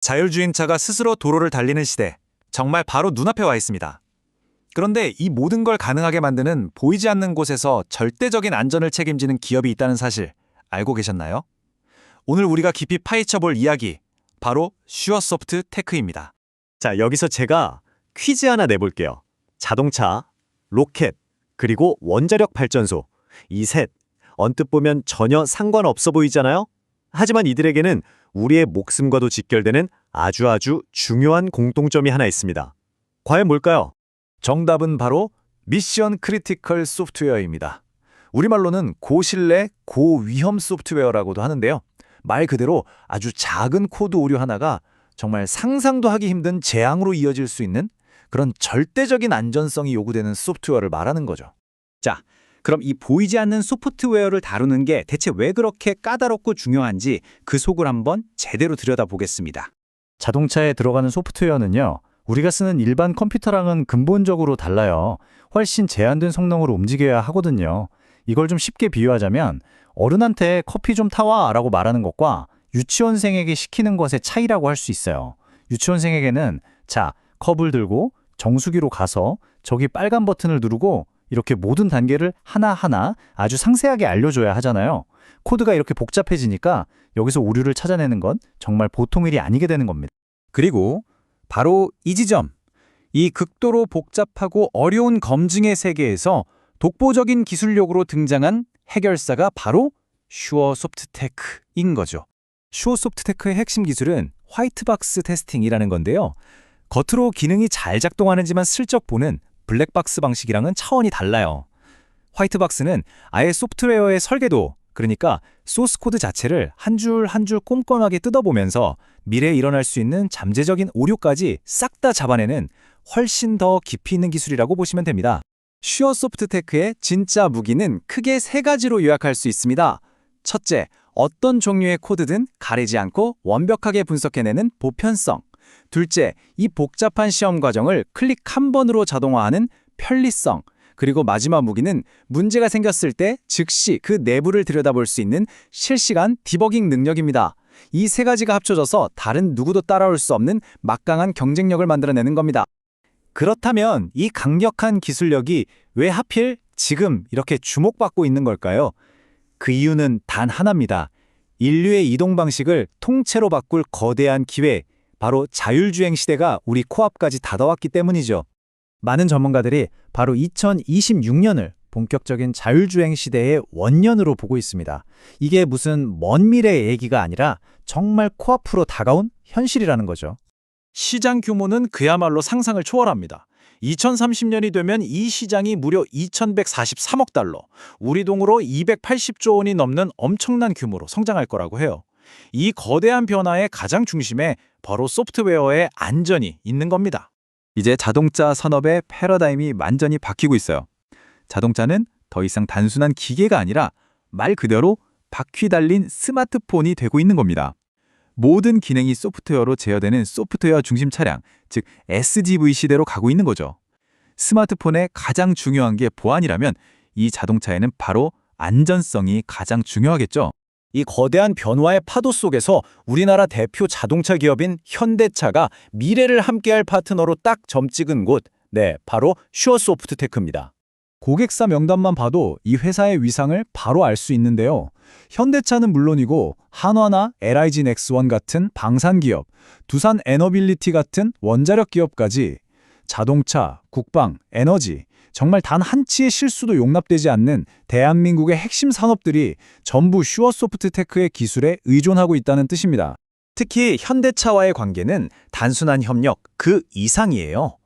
자율주행차가 스스로 도로를 달리는 시대, 정말 바로 눈앞에 와 있습니다. 그런데 이 모든 걸 가능하게 만드는 보이지 않는 곳에서 절대적인 안전을 책임지는 기업이 있다는 사실 알고 계셨나요? 오늘 우리가 깊이 파헤쳐 볼 이야기, 바로 슈어소프트 테크입니다. 자, 여기서 제가 퀴즈 하나 내볼게요. 자동차, 로켓, 그리고 원자력 발전소. 이 셋, 언뜻 보면 전혀 상관없어 보이잖아요? 하지만 이들에게는 우리의 목숨과도 직결되는 아주 중요한 공통점이 하나 있습니다. 과연 뭘까요? 정답은 바로 미션 크리티컬 소프트웨어입니다. 우리말로는 고신뢰, 고위험 소프트웨어라고도 하는데요. 말 그대로 아주 작은 코드 오류 하나가 정말 상상도 하기 힘든 재앙으로 이어질 수 있는 그런 절대적인 안전성이 요구되는 소프트웨어를 말하는 거죠. 자, 그럼 이 보이지 않는 소프트웨어를 다루는 게 대체 왜 그렇게 까다롭고 중요한지 그 속을 한번 제대로 들여다보겠습니다. 자동차에 들어가는 소프트웨어는요, 우리가 쓰는 일반 컴퓨터랑은 근본적으로 달라요. 훨씬 제한된 성능으로 움직여야 하거든요. 이걸 좀 쉽게 비유하자면 어른한테 커피 좀 타와 라고 말하는 것과 유치원생에게 시키는 것의 차이라고 할 수 있어요. 유치원생에게는 자, 컵을 들고 정수기로 가서 저기 빨간 버튼을 누르고 이렇게 모든 단계를 하나하나 아주 상세하게 알려줘야 하잖아요. 코드가 이렇게 복잡해지니까 여기서 오류를 찾아내는 건 정말 보통 일이 아니게 되는 겁니다. 그리고 바로 이 지점, 이 극도로 복잡하고 어려운 검증의 세계에서 독보적인 기술력으로 등장한 해결사가 바로 슈어소프트테크인 거죠. 슈어소프트테크의 핵심 기술은 화이트박스 테스팅이라는 건데요. 겉으로 기능이 잘 작동하는지만 슬쩍 보는 블랙박스 방식이랑은 차원이 달라요. 화이트박스는 아예 소프트웨어의 설계도, 그러니까 소스 코드 자체를 한 줄 한 줄 꼼꼼하게 뜯어보면서 미래에 일어날 수 있는 잠재적인 오류까지 싹 다 잡아내는 훨씬 더 깊이 있는 기술이라고 보시면 됩니다. 슈어소프트테크의 진짜 무기는 크게 세 가지로 요약할 수 있습니다. 첫째, 어떤 종류의 코드든 가리지 않고 완벽하게 분석해내는 보편성. 둘째, 이 복잡한 시험 과정을 클릭 한 번으로 자동화하는 편리성. 그리고 마지막 무기는 문제가 생겼을 때 즉시 그 내부를 들여다볼 수 있는 실시간 디버깅 능력입니다. 이 세 가지가 합쳐져서 다른 누구도 따라올 수 없는 막강한 경쟁력을 만들어내는 겁니다. 그렇다면 이 강력한 기술력이 왜 하필 지금 이렇게 주목받고 있는 걸까요? 그 이유는 단 하나입니다. 인류의 이동 방식을 통째로 바꿀 거대한 기회, 바로 자율주행 시대가 우리 코앞까지 다가왔기 때문이죠. 많은 전문가들이 바로 2026년을 본격적인 자율주행 시대의 원년으로 보고 있습니다. 이게 무슨 먼 미래의 얘기가 아니라 정말 코앞으로 다가온 현실이라는 거죠. 시장 규모는 그야말로 상상을 초월합니다. 2030년이 되면 이 시장이 무려 2143억 달러, 우리 돈으로 280조 원이 넘는 엄청난 규모로 성장할 거라고 해요. 이 거대한 변화의 가장 중심에 바로 소프트웨어의 안전이 있는 겁니다. 이제 자동차 산업의 패러다임이 완전히 바뀌고 있어요. 자동차는 더 이상 단순한 기계가 아니라 말 그대로 바퀴 달린 스마트폰이 되고 있는 겁니다. 모든 기능이 소프트웨어로 제어되는 소프트웨어 중심 차량, 즉 SDV 시대로 가고 있는 거죠. 스마트폰의 가장 중요한 게 보안이라면 이 자동차에는 바로 안전성이 가장 중요하겠죠. 이 거대한 변화의 파도 속에서 우리나라 대표 자동차 기업인 현대차가 미래를 함께할 파트너로 딱 점 찍은 곳, 바로 슈어소프트테크입니다. 고객사 명단만 봐도 이 회사의 위상을 바로 알 수 있는데요. 현대차는 물론이고 한화나 LIG 넥스원 같은 방산기업, 두산 에너빌리티 같은 원자력 기업까지 자동차, 국방, 에너지, 정말 단 한치의 실수도 용납되지 않는 대한민국의 핵심 산업들이 전부 슈어소프트테크의 기술에 의존하고 있다는 뜻입니다. 특히 현대차와의 관계는 단순한 협력 그 이상이에요.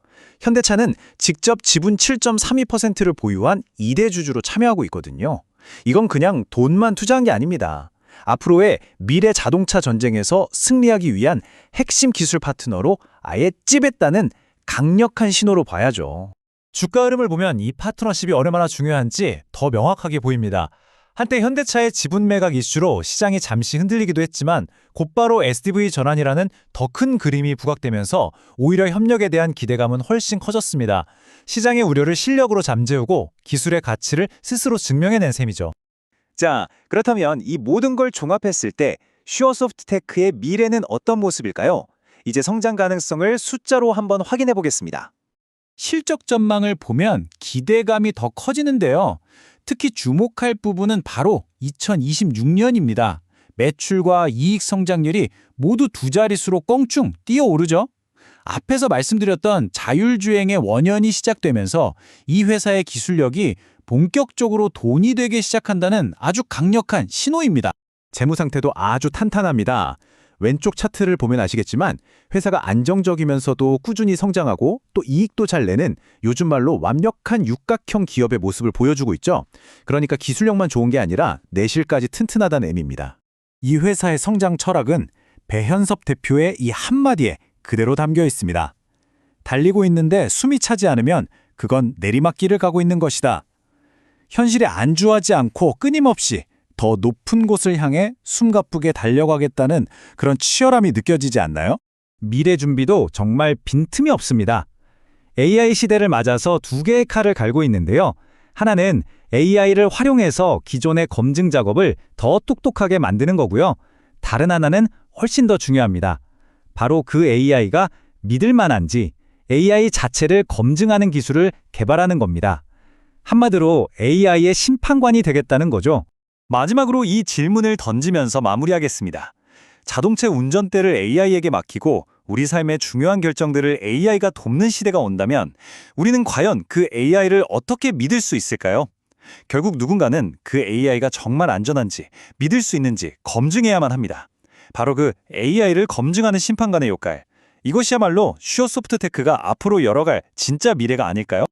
현대차는 직접 지분 7.32%를 보유한 2대 주주로 참여하고 있거든요. 이건 그냥 돈만 투자한 게 아닙니다. 앞으로의 미래 자동차 전쟁에서 승리하기 위한 핵심 기술 파트너로 아예 찝했다는 강력한 신호로 봐야죠. 주가 흐름을 보면 이 파트너십이 얼마나 중요한지 더 명확하게 보입니다. 한때 현대차의 지분 매각 이슈로 시장이 잠시 흔들리기도 했지만 곧바로 SDV 전환이라는 더 큰 그림이 부각되면서 오히려 협력에 대한 기대감은 훨씬 커졌습니다. 시장의 우려를 실력으로 잠재우고 기술의 가치를 스스로 증명해낸 셈이죠. 자, 그렇다면 이 모든 걸 종합했을 때 슈어소프트테크의 미래는 어떤 모습일까요? 이제 성장 가능성을 숫자로 한번 확인해 보겠습니다. 실적 전망을 보면 기대감이 더 커지는데요. 특히 주목할 부분은 바로 2026년입니다. 매출과 이익 성장률이 모두 두 자릿수로 껑충 뛰어오르죠. 앞에서 말씀드렸던 자율주행의 원년이 시작되면서 이 회사의 기술력이 본격적으로 돈이 되기 시작한다는 아주 강력한 신호입니다. 재무 상태도 아주 탄탄합니다. 왼쪽 차트를 보면 아시겠지만 회사가 안정적이면서도 꾸준히 성장하고 또 이익도 잘 내는 요즘 말로 완벽한 육각형 기업의 모습을 보여주고 있죠. 그러니까 기술력만 좋은 게 아니라 내실까지 튼튼하다는 의미입니다. 이 회사의 성장 철학은 배현섭 대표의 이 한마디에 그대로 담겨 있습니다. 달리고 있는데 숨이 차지 않으면 그건 내리막길을 가고 있는 것이다. 현실에 안주하지 않고 끊임없이 더 높은 곳을 향해 숨가쁘게 달려가겠다는 그런 치열함이 느껴지지 않나요? 미래 준비도 정말 빈틈이 없습니다. AI 시대를 맞아서 두 개의 칼을 갈고 있는데요. 하나는 AI를 활용해서 기존의 검증 작업을 더 똑똑하게 만드는 거고요. 다른 하나는 훨씬 더 중요합니다. 바로 그 AI가 믿을 만한지 AI 자체를 검증하는 기술을 개발하는 겁니다. 한마디로 AI의 심판관이 되겠다는 거죠. 마지막으로 이 질문을 던지면서 마무리하겠습니다. 자동차 운전대를 AI에게 맡기고 우리 삶의 중요한 결정들을 AI가 돕는 시대가 온다면 우리는 과연 그 AI를 어떻게 믿을 수 있을까요? 결국 누군가는 그 AI가 정말 안전한지 믿을 수 있는지 검증해야만 합니다. 바로 그 AI를 검증하는 심판관의 역할. 이것이야말로 슈어소프트테크가 앞으로 열어갈 진짜 미래가 아닐까요?